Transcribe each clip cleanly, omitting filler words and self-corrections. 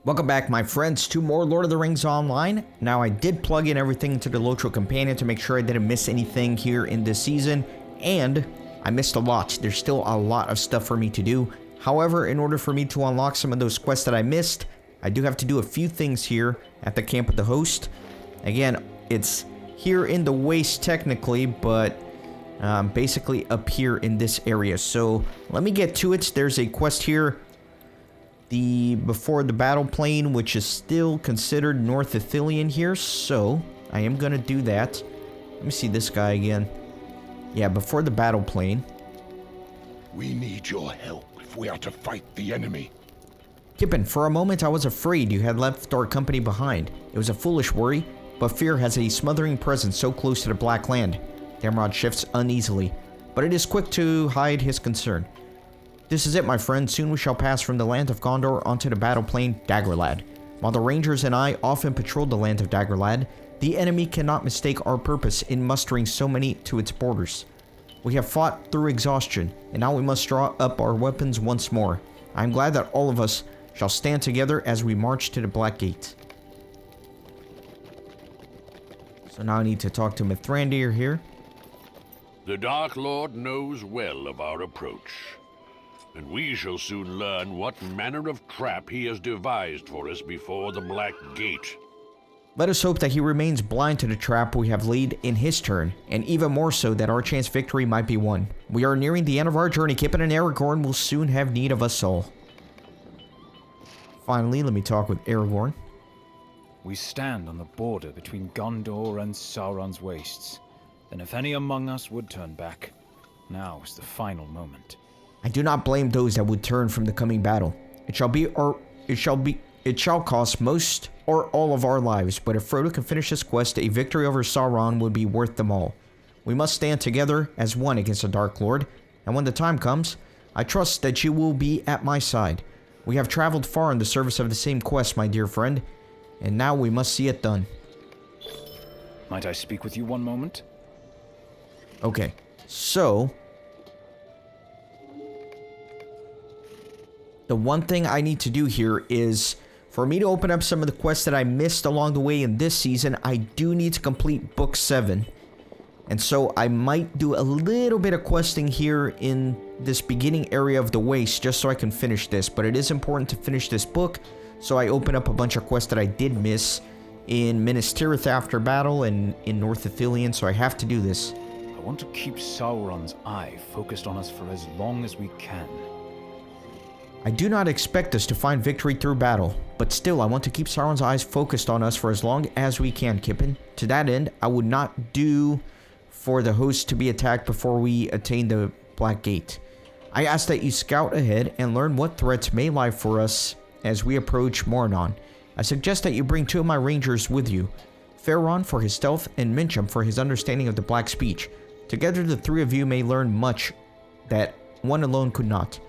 Welcome back, my friends, to more Lord of the Rings Online. Now, I did plug in everything into the LOTRO companion to make sure I didn't miss anything here in this season, and I missed a lot. There's still a lot of stuff for me to do. However, in order for me to unlock some of those quests that I missed, I do have to do a few things here at the camp of the host. Again, it's here in the waste technically, but basically up here in this area. So let me get to it. There's a quest here. Before the battle plane, which is still considered North Ethereum here, so I am gonna do that. Let me see this guy again. Yeah, before the battle plane. We need your help if we are to fight the enemy. Kippen, for a moment I was afraid you had left our company behind. It was a foolish worry, but fear has a smothering presence so close to the Black Land. Damrod shifts uneasily, but it is quick to hide his concern. This is it, my friend. Soon we shall pass from the land of Gondor onto the battle plane Dagorlad. While the Rangers and I often patrolled the land of Dagorlad, the enemy cannot mistake our purpose in mustering so many to its borders. We have fought through exhaustion, and now we must draw up our weapons once more. I am glad that all of us shall stand together as we march to the Black Gate. So now I need to talk to Mithrandir here. The Dark Lord knows well of our approach, and we shall soon learn what manner of trap he has devised for us before the Black Gate. Let us hope that he remains blind to the trap we have laid in his turn, and even more so that our chance victory might be won. We are nearing the end of our journey. Kippen and Aragorn will soon have need of us all. Finally, let me talk with Aragorn. We stand on the border between Gondor and Sauron's wastes. And if any among us would turn back, now is the final moment. I do not blame those that would turn from the coming battle. It shall cost most or all of our lives, but if Frodo can finish this quest, a victory over Sauron would be worth them all. We must stand together as one against the Dark Lord, and when the time comes, I trust that you will be at my side. We have traveled far in the service of the same quest, my dear friend, and now we must see it done. Might I speak with you one moment? Okay, so the one thing I need to do here is, for me to open up some of the quests that I missed along the way in this season, I do need to complete Book 7. And so I might do a little bit of questing here in this beginning area of the waste just so I can finish this. But it is important to finish this book, so I open up a bunch of quests that I did miss in Minas Tirith after battle and in North Ethereum, so I have to do this. I want to keep Sauron's eye focused on us for as long as we can. I do not expect us to find victory through battle, but still I want to keep Sauron's eyes focused on us for as long as we can, Kippen. To that end, I would not do for the host to be attacked before we attain the Black Gate. I ask that you scout ahead and learn what threats may lie for us as we approach Mornon. I suggest that you bring 2 of my rangers with you, Faron for his stealth and Mincham for his understanding of the Black Speech. Together the 3 of you may learn much that one alone could not.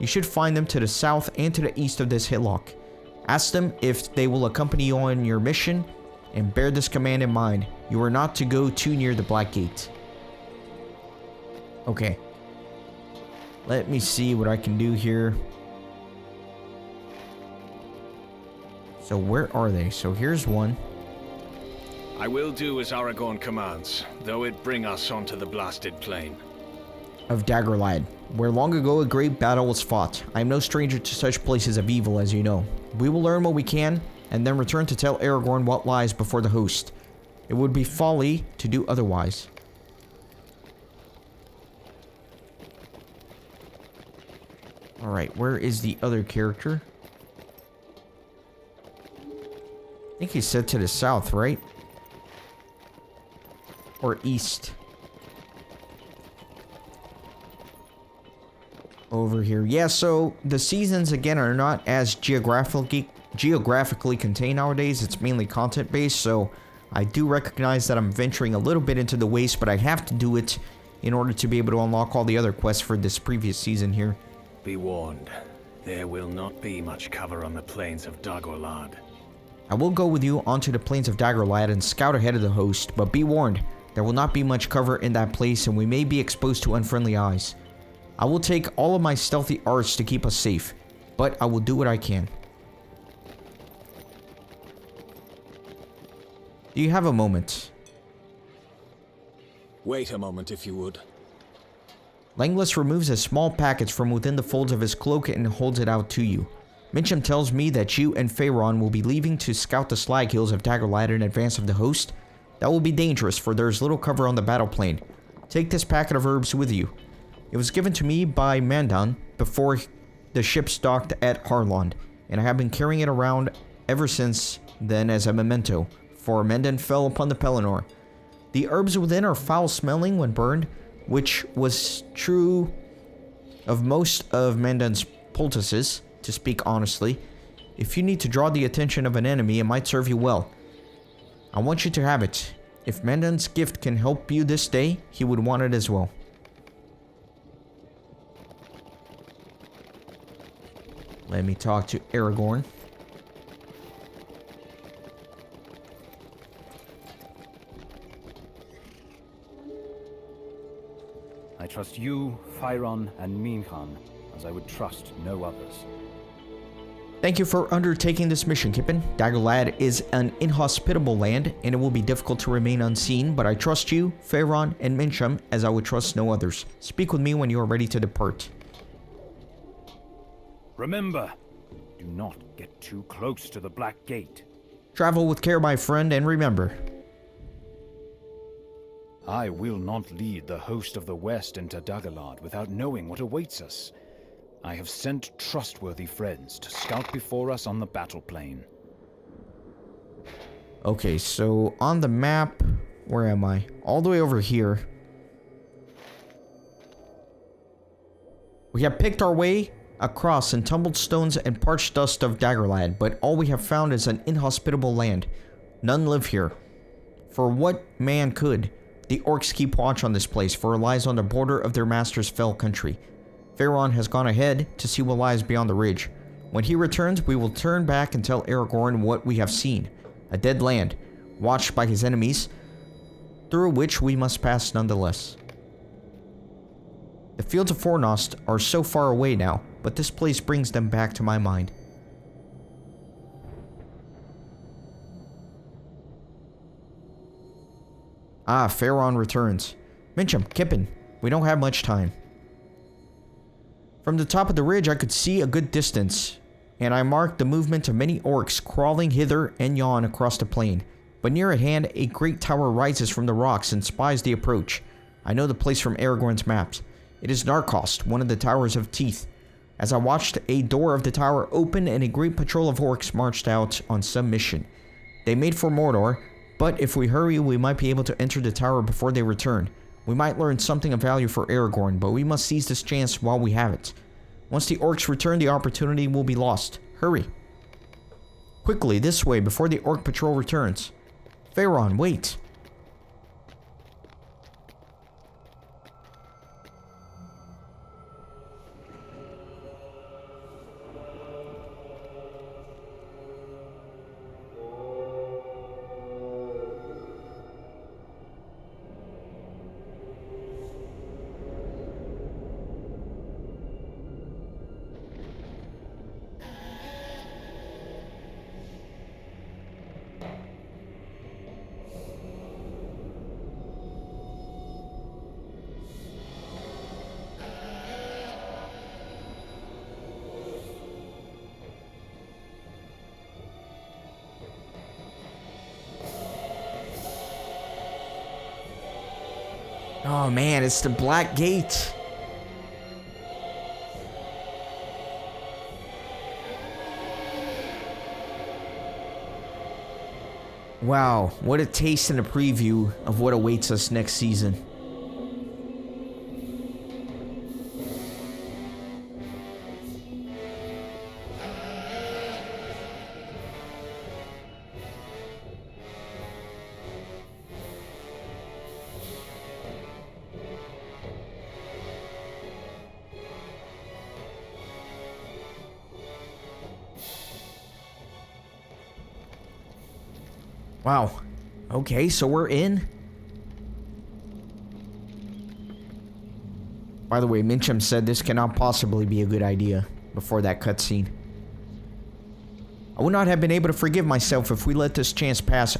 You should find them to the south and to the east of this hillock. Ask them if they will accompany you on your mission, and bear this command in mind. You are not to go too near the Black Gate. Okay. Let me see what I can do here. So where are they? So here's one. I will do as Aragorn commands, though it bring us onto the blasted plain. Of Dagorlad, where long ago a great battle was fought. I am no stranger to such places of evil, as you know. We will learn what we can, and then return to tell Aragorn what lies before the host. It would be folly to do otherwise. Alright, where is the other character? I think he said to the south, right? Or east. Over here. Yeah, so the seasons, again, are not as geographically contained nowadays. It's mainly content-based, so I do recognize that I'm venturing a little bit into the waste, but I have to do it in order to be able to unlock all the other quests for this previous season here. Be warned, there will not be much cover on the plains of Dagorlad. I will go with you onto the plains of Dagorlad and scout ahead of the host, but be warned, there will not be much cover in that place and we may be exposed to unfriendly eyes. I will take all of my stealthy arts to keep us safe, but I will do what I can. Do you have a moment? Wait a moment, if you would. Langlis removes a small package from within the folds of his cloak and holds it out to you. Mincham tells me that you and Pharaon will be leaving to scout the slag hills of Daggerlad in advance of the host. That will be dangerous, for there is little cover on the battle plane. Take this packet of herbs with you. It was given to me by Mandan before the ships docked at Harlond, and I have been carrying it around ever since then as a memento, for Mandan fell upon the Pelennor. The herbs within are foul-smelling when burned, which was true of most of Mandan's poultices, to speak honestly. If you need to draw the attention of an enemy, it might serve you well. I want you to have it. If Mandan's gift can help you this day, he would want it as well. Let me talk to Aragorn. I trust you, Phairon, and Minhan, as I would trust no others. Thank you for undertaking this mission, Kippen. Daggerlad is an inhospitable land, and it will be difficult to remain unseen, but I trust you, Pharaon, and Mincham as I would trust no others. Speak with me when you are ready to depart. Remember, do not get too close to the Black Gate. Travel with care, my friend, and remember. I will not lead the host of the West into Daggerlad without knowing what awaits us. I have sent trustworthy friends to scout before us on the battle plane. Okay, so on the map, where am I? All the way over here. We have picked our way across in tumbled stones and parched dust of Daggerlad, but all we have found is an inhospitable land. None live here. For what man could? The orcs keep watch on this place, for it lies on the border of their master's fell country. Pharaon has gone ahead to see what lies beyond the ridge. When he returns, we will turn back and tell Aragorn what we have seen. A dead land, watched by his enemies, through which we must pass nonetheless. The fields of Fornost are so far away now, but this place brings them back to my mind. Ah, Pharaon returns. Mincham, Kippen, we don't have much time. From the top of the ridge I could see a good distance, and I marked the movement of many orcs crawling hither and yon across the plain. But near at hand a great tower rises from the rocks and spies the approach. I know the place from Aragorn's maps. It is Narcost, one of the Towers of Teeth. As I watched, a door of the tower opened and a great patrol of orcs marched out on some mission. They made for Mordor, but if we hurry we might be able to enter the tower before they return. We might learn something of value for Aragorn, but we must seize this chance while we have it. Once the orcs return, the opportunity will be lost. Hurry. Quickly, this way, before the orc patrol returns. Pharaon, wait. Oh man, it's the Black Gate. Wow, what a taste and a preview of what awaits us next season. Wow. Okay, so we're in. By the way, Mincham said this cannot possibly be a good idea before that cutscene. I would not have been able to forgive myself if we let this chance pass.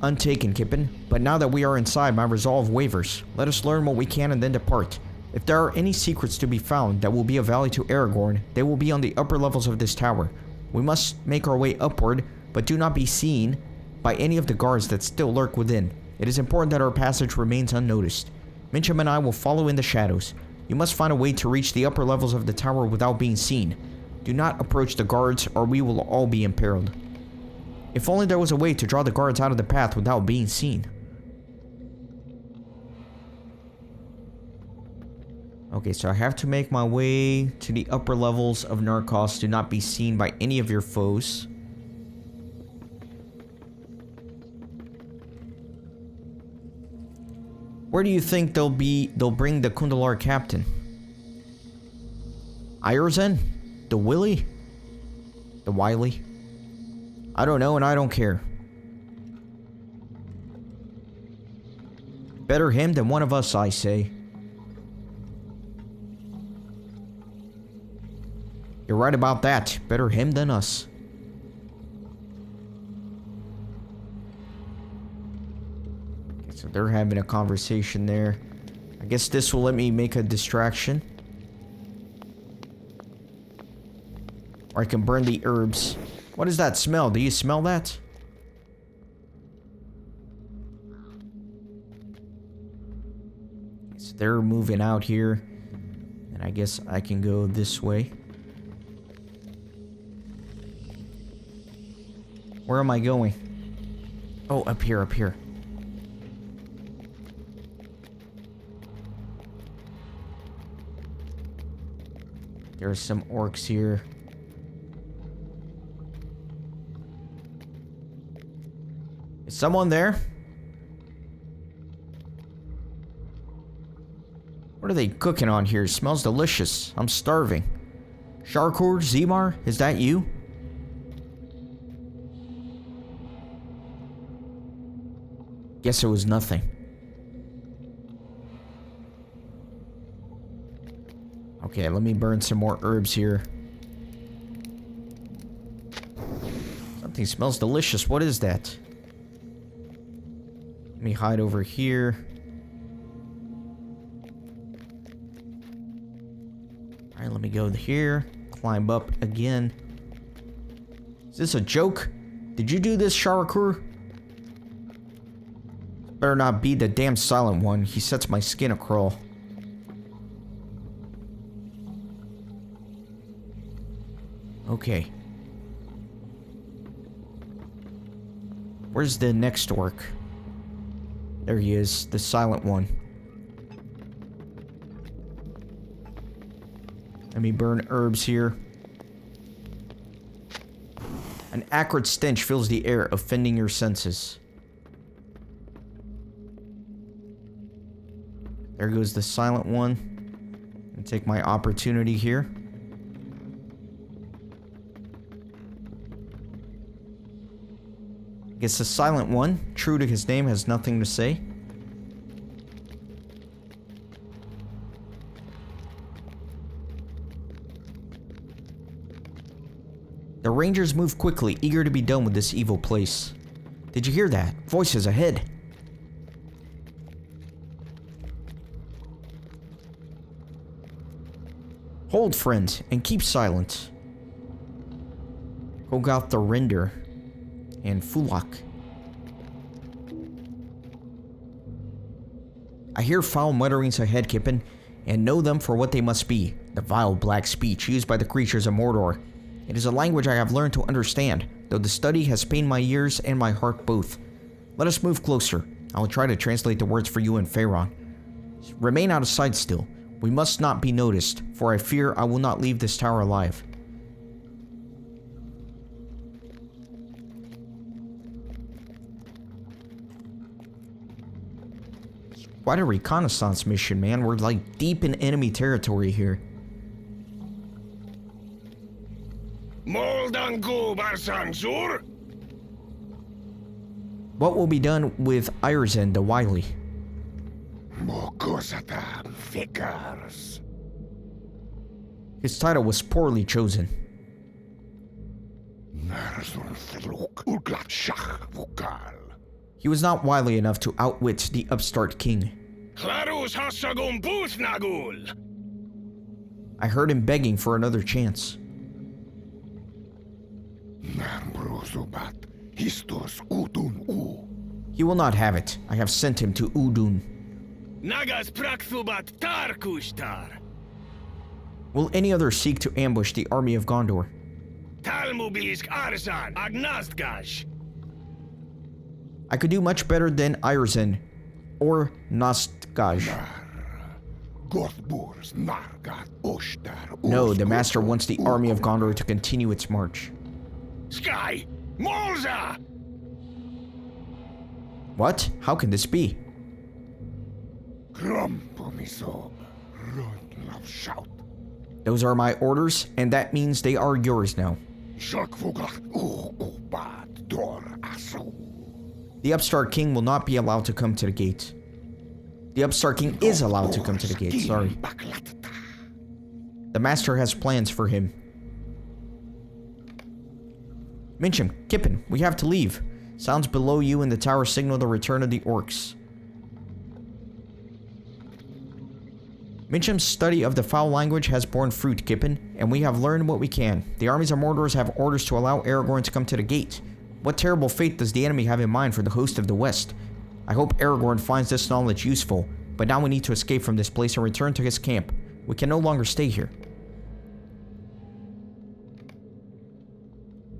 untaken, Kippen, but now that we are inside, my resolve wavers. Let us learn what we can and then depart. If there are any secrets to be found that will be of value to Aragorn, they will be on the upper levels of this tower. We must make our way upward, but do not be seen by any of the guards that still lurk within. It is important that our passage remains unnoticed. Mincham and I will follow in the shadows. You must find a way to reach the upper levels of the tower without being seen. Do not approach the guards, or we will all be imperiled. If only there was a way to draw the guards out of the path without being seen. Okay, so I have to make my way to the upper levels of Narcos. Do not be seen by any of your foes. Where do you think they'll bring the Kundalar captain? Irezen? The Willy? The Wily? I don't know and I don't care. Better him than one of us, I say. You're right about that. Better him than us. Okay, so they're having a conversation there. I guess this will let me make a distraction. Or I can burn the herbs. What is that smell? Do you smell that? Okay, so they're moving out here. And I guess I can go this way. Where am I going? Oh, up here, up here. There's some orcs here. Is someone there? What are they cooking on here? It smells delicious. I'm starving. Sharkur, Zemar, is that you? Guess it was nothing. Okay, let me burn some more herbs here. Something smells delicious. What is that? Let me hide over here. Alright, let me go here. Climb up again. Is this a joke? Did you do this, Sharakur? Better not be the damn silent one. He sets my skin a crawl. Okay. Where's the next orc? There he is, the silent one. Let me burn herbs here. An acrid stench fills the air, offending your senses. There goes the silent one. And take my opportunity here. I guess the silent one, true to his name, has nothing to say. The rangers move quickly, eager to be done with this evil place. Did you hear that? Voices ahead. Hold, friends, and keep silent. Kogath the Render and Fulak. I hear foul mutterings ahead, Kippen, and know them for what they must be. The vile black speech used by the creatures of Mordor. It is a language I have learned to understand, though the study has pained my ears and my heart both. Let us move closer. I will try to translate the words for you in Faerun. Remain out of sight still. We must not be noticed, for I fear I will not leave this tower alive. It's quite a reconnaissance mission, man. We're like deep in enemy territory here. What will be done with Irezen the Wily? His title was poorly chosen. He was not wily enough to outwit the upstart king. Clarus Hassagun Booth I heard him begging for another chance. Nambrusubat, Histos Udun U. He will not have it. I have sent him to Udun. Nagas Prakthubat Tarkushtar. Will any other seek to ambush the army of Gondor? Talmubisk Arzan Agnastgash. I could do much better than Irzan or Nastgaj. Gothburs Nargat Oshtar. No, the master wants the army of Gondor to continue its march. Sky Molza. What? How can this be? Grumpomisob. Rundlav shout. Those are my orders, and that means they are yours now. Shakfugat Ubat Dor Asu. The upstart king will not be allowed to come to the gate. The upstart king is allowed to come to the gate, sorry. The master has plans for him. Mincham, Kippen, we have to leave. Sounds below you in the tower signal the return of the orcs. Mincham's study of the foul language has borne fruit, Kippen, and we have learned what we can. The armies of Mordor have orders to allow Aragorn to come to the gate. What terrible fate does the enemy have in mind for the host of the West? I hope Aragorn finds this knowledge useful, but now we need to escape from this place and return to his camp. We can no longer stay here.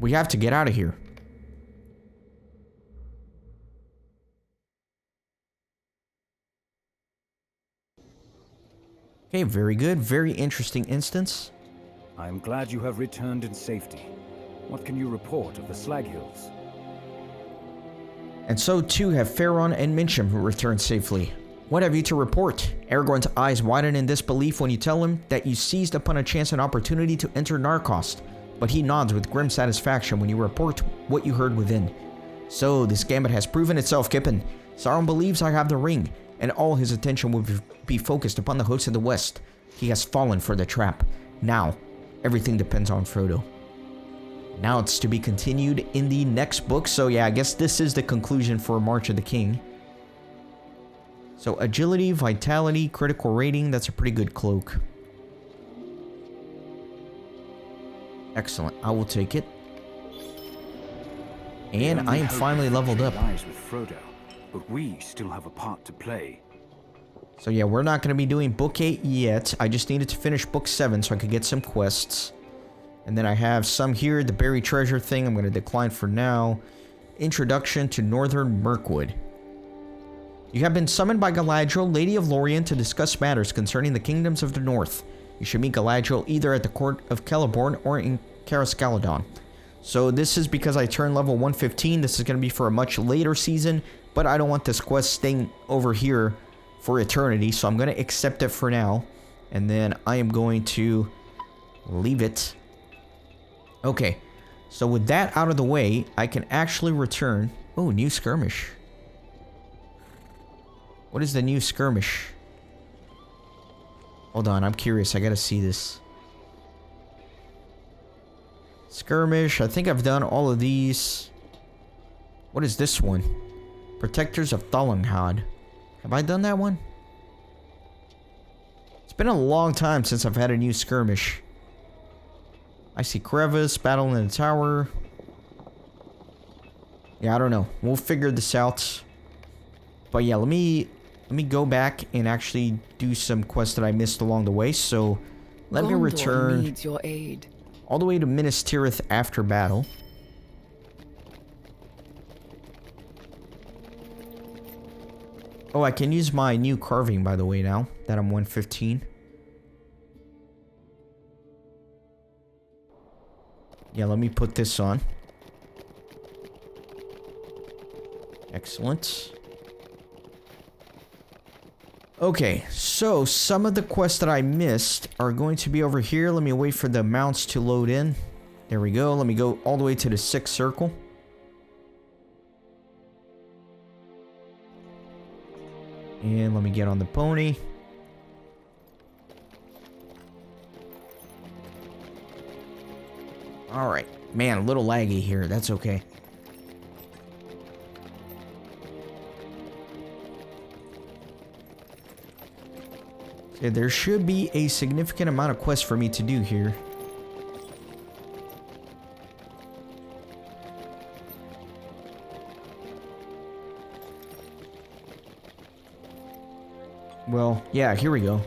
We have to get out of here. Okay, very good. Very interesting instance. I am glad you have returned in safety. What can you report of the Slag Hills? And so too have Faron and Mincham, who returned safely. What have you to report? Aragorn's eyes widen in disbelief when you tell him that you seized upon a chance and opportunity to enter Narcost, but he nods with grim satisfaction when you report what you heard within. So, this gambit has proven itself, Kippen. Sauron believes I have the ring, and all his attention will be focused upon the host of the West. He has fallen for the trap. Now, everything depends on Frodo. Now it's to be continued in the next book, so yeah, I guess this is the conclusion for March of the King. So agility, vitality, critical rating, that's a pretty good cloak. Excellent, I will take it. And I am finally leveled up. Lies with Frodo, but we still have a part to play. So yeah, we're not going to be doing book 8 yet. I just needed to finish book 7 so I could get some quests. And then I have some here, the buried treasure thing I'm going to decline for now. Introduction to Northern Mirkwood. You have been summoned by Galadriel, Lady of Lorien, to discuss matters concerning the kingdoms of the north. You should meet Galadriel either at the court of Celeborn or in Cariscaladon. So this is because I turned level 115. This is going to be for a much later season, but I don't want this quest staying over here for eternity, so I'm going to accept it for now. And then I am going to leave it. Okay, so with that out of the way, I can actually return... Oh, new skirmish. What is the new skirmish? Hold on, I'm curious. I gotta see this. Skirmish. I think I've done all of these. What is this one? Protectors of Thalunghad. Have I done that one? It's been a long time since I've had a new skirmish. I see crevice, battle in the tower. Yeah, I don't know. We'll figure this out. But yeah, let me go back and actually do some quests that I missed along the way. So let me return needs your aid. all the way to Minas Tirith after battle. Oh, I can use my new carving, by the way, now that I'm 115. Yeah, let me put this on. Excellent. Okay, so some of the quests that I missed are going to be over here. Let me wait for the mounts to load in. There we go. Let me go all the way to the 6th circle. And let me get on the pony. Alright. Man, a little laggy here. That's okay. Okay, there should be a significant amount of quests for me to do here. Well, yeah, here we go.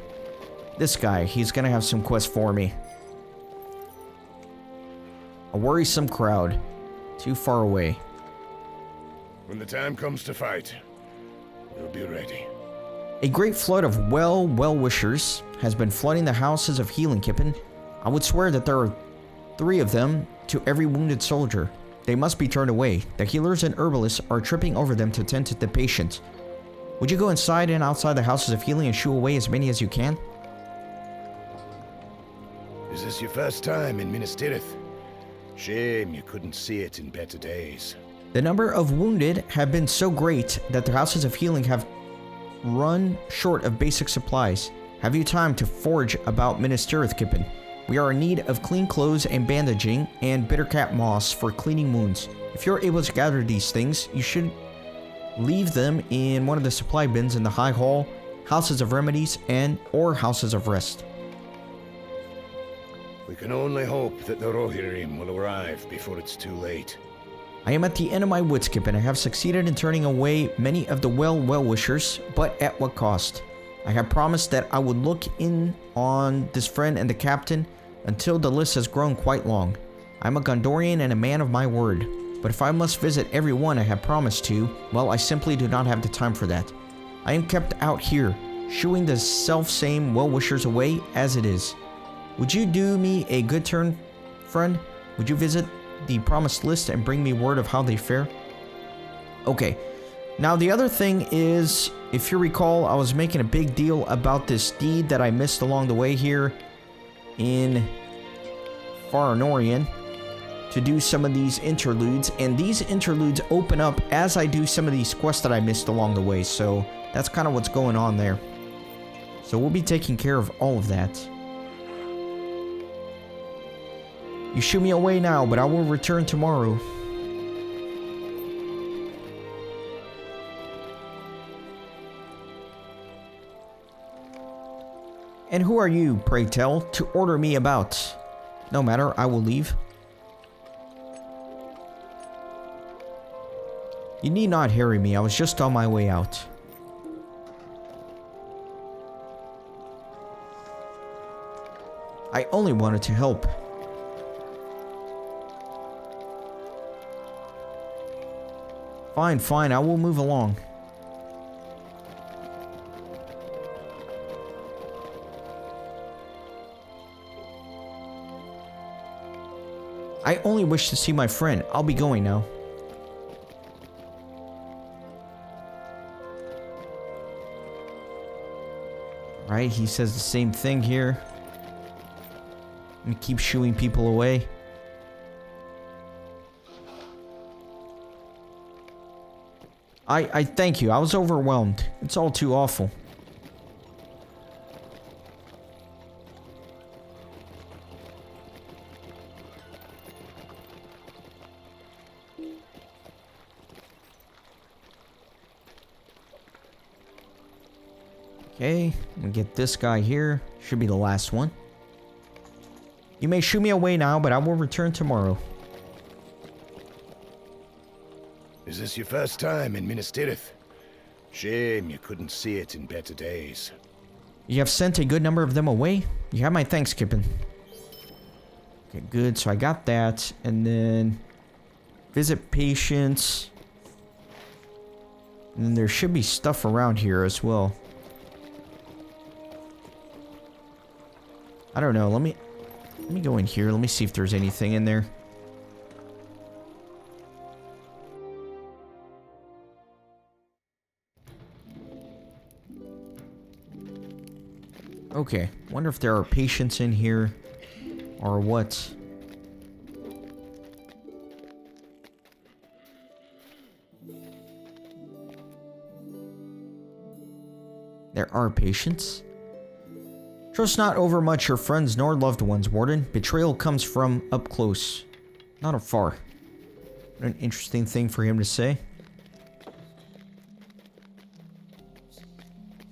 This guy, he's gonna have some quests for me. A worrisome crowd. Too far away. When the time comes to fight, we'll be ready. A great flood of well-wishers has been flooding the houses of healing, Kippen. I would swear that there are 3 of them to every wounded soldier. They must be turned away. The healers and herbalists are tripping over them to tend to the patient. Would you go inside and outside the houses of healing and shoo away as many as you can? Is this your first time in Minas Tirith? Shame you couldn't see it in better days. The number of wounded have been so great that the houses of healing have run short of basic supplies. Have you time to forge about Minas Tirith, Kippen? We are in need of clean clothes and bandaging and bittercat moss for cleaning wounds. If you're able to gather these things, you should leave them in one of the supply bins in the High Hall, Houses of Remedies, or Houses of Rest. We can only hope that the Rohirrim will arrive before it's too late. I am at the end of my wits, Kippen. I have succeeded in turning away many of the well-wishers, but at what cost? I have promised that I would look in on this friend and the captain until the list has grown quite long. I am a Gondorian and a man of my word. But if I must visit everyone I have promised to, well, I simply do not have the time for that. I am kept out here, shooing the self-same well-wishers away as it is. Would you do me a good turn, friend? Would you visit the promised list and bring me word of how they fare? Okay. Now, the other thing is, if you recall, I was making a big deal about this deed that I missed along the way here in Farinorian, to do some of these interludes, and these interludes open up as I do some of these quests that I missed along the way, so that's kind of what's going on there. So we'll be taking care of all of that. You shoo me away now, but I will return tomorrow. And who are you, pray tell, to order me about? No matter, I will leave. You need not harry me, I was just on my way out. I only wanted to help. Fine, fine, I will move along. I only wish to see my friend. I'll be going now. Right, he says the same thing here. Let me keep shooing people away. I thank you. I was overwhelmed. It's all too awful. Okay, I'm gonna get this guy here. Should be the last one. You may shoo me away now, but I will return tomorrow. Is this your first time in Minas Tirith? Shame you couldn't see it in better days. You have sent a good number of them away? You have my thanks, Kippen. Okay, good. So I got that. And then visit patients. And then there should be stuff around here as well. I don't know. Let me go in here. Let me see if there's anything in there. Okay, wonder if there are patients in here or what. There are patients. Trust not overmuch your friends nor loved ones, Warden. Betrayal comes from up close, not afar. What an interesting thing for him to say.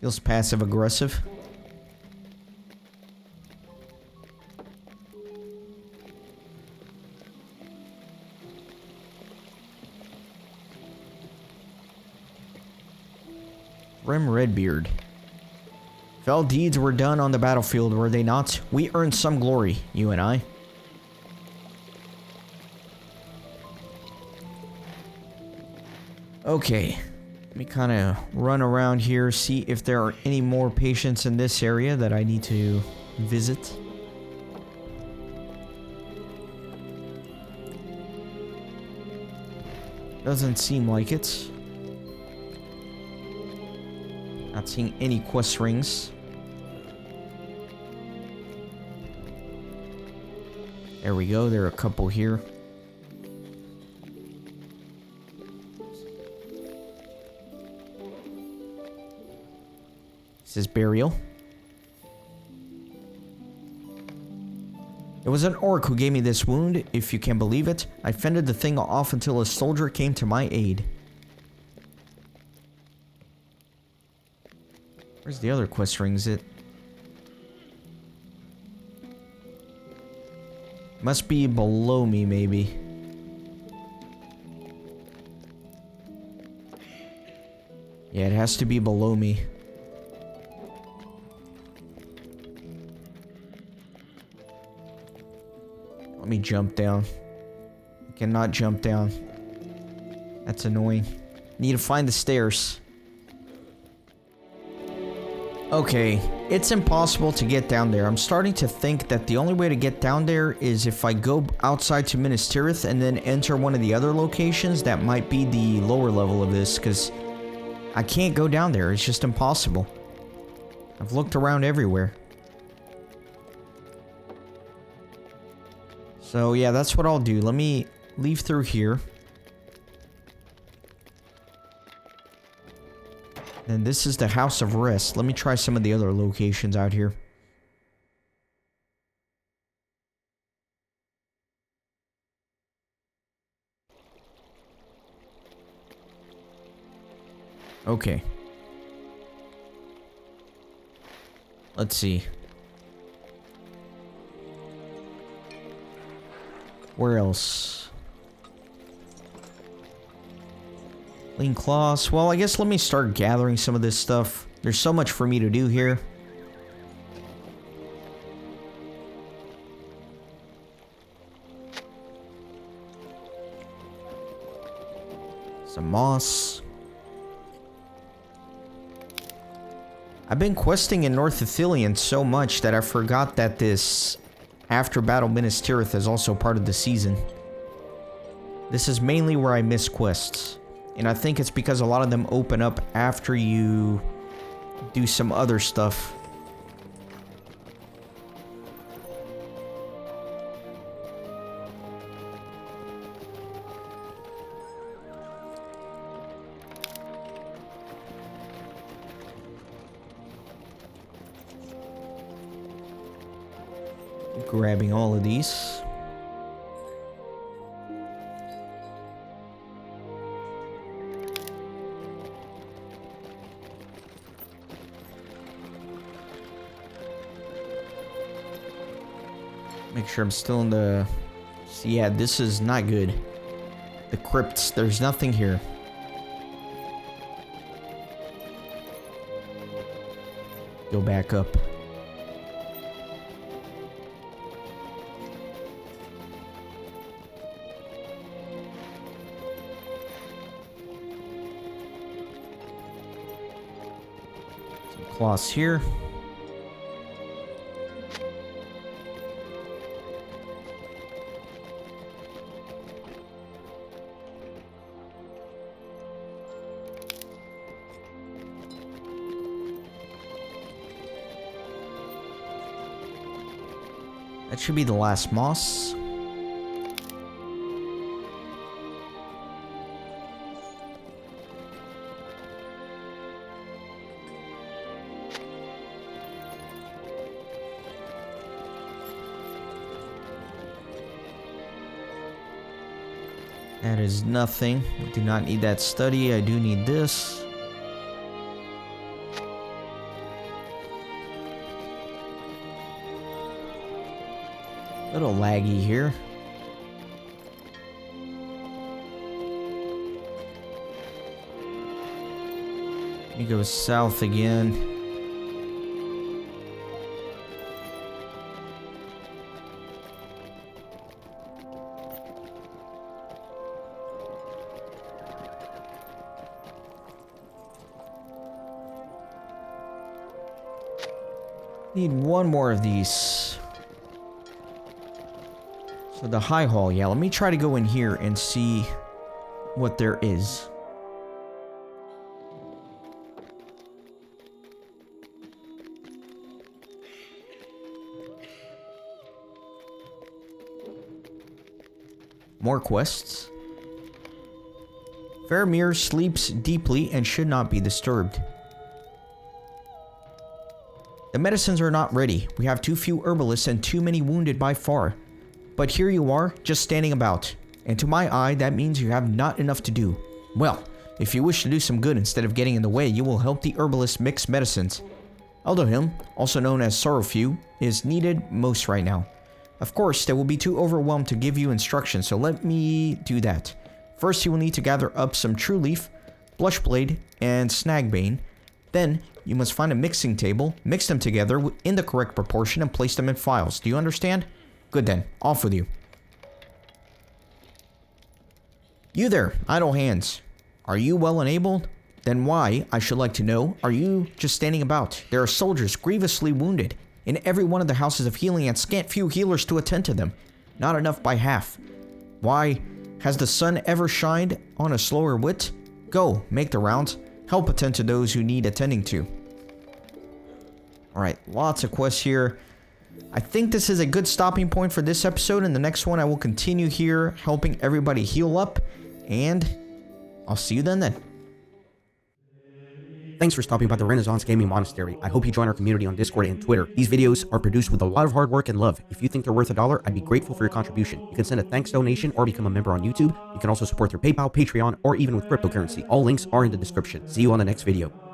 Feels passive-aggressive. Grim Redbeard. Fell deeds were done on the battlefield, were they not? We earned some glory, you and I. Okay. Let me kind of run around here, see if there are any more patients in this area that I need to visit. Doesn't seem like it. Not seeing any quest rings. There we go, there are a couple here. This is burial. It was an orc who gave me this wound, if you can believe it. I fended the thing off until a soldier came to my aid. Where's the other quest rings? It must be below me, maybe. Yeah, it has to be below me. Let me jump down. I cannot jump down. That's annoying. Need to find the stairs. Okay, it's impossible to get down there. I'm starting to think that the only way to get down there is if I go outside to Minas Tirith and then enter one of the other locations that might be the lower level of this, because I can't go down there. It's just impossible. I've looked around everywhere. So yeah, that's what I'll do. Let me leave through here. And this is the House of Rest. Let me try some of the other locations out here. Okay. Let's see. Where else? Lean cloths. Well, I guess let me start gathering some of this stuff. There's so much for me to do here. Some moss. I've been questing in North Ithilien so much that I forgot that this after battle Minas Tirith is also part of the season. This is mainly where I miss quests. And I think it's because a lot of them open up after you do some other stuff. Grabbing all of these. Make sure I'm still in the... Yeah, this is not good. The crypts, there's nothing here. Go back up. Some cloths here. That should be the last moss. That is nothing. I do not need that study. I do need this. Little laggy here. Let me go south again. Need one more of these. So the high hall, yeah, let me try to go in here and see what there is. More quests. Faramir sleeps deeply and should not be disturbed. The medicines are not ready. We have too few herbalists and too many wounded by far. But here you are, just standing about. And to my eye, that means you have not enough to do. Well, if you wish to do some good instead of getting in the way, you will help the herbalist mix medicines. Eldohim, also known as Sorrowfew, is needed most right now. Of course, they will be too overwhelmed to give you instructions, so let me do that. First, you will need to gather up some True Leaf, Blushblade, and Snagbane. Then, you must find a mixing table, mix them together in the correct proportion, and place them in files. Do you understand? Good then, off with you. You there, idle hands. Are you well enabled? Then why, I should like to know, are you just standing about? There are soldiers grievously wounded in every one of the houses of healing and scant few healers to attend to them. Not enough by half. Why, has the sun ever shined on a slower wit? Go, make the rounds. Help attend to those who need attending to. Alright, lots of quests here. I think this is a good stopping point for this episode. In the next one, I will continue here helping everybody heal up. And I'll see you then. Thanks for stopping by the Renaissance Gaming Monastery. I hope you join our community on Discord and Twitter. These videos are produced with a lot of hard work and love. If you think they're worth $1, I'd be grateful for your contribution. You can send a thanks donation or become a member on YouTube. You can also support through PayPal, Patreon, or even with cryptocurrency. All links are in the description. See you on the next video.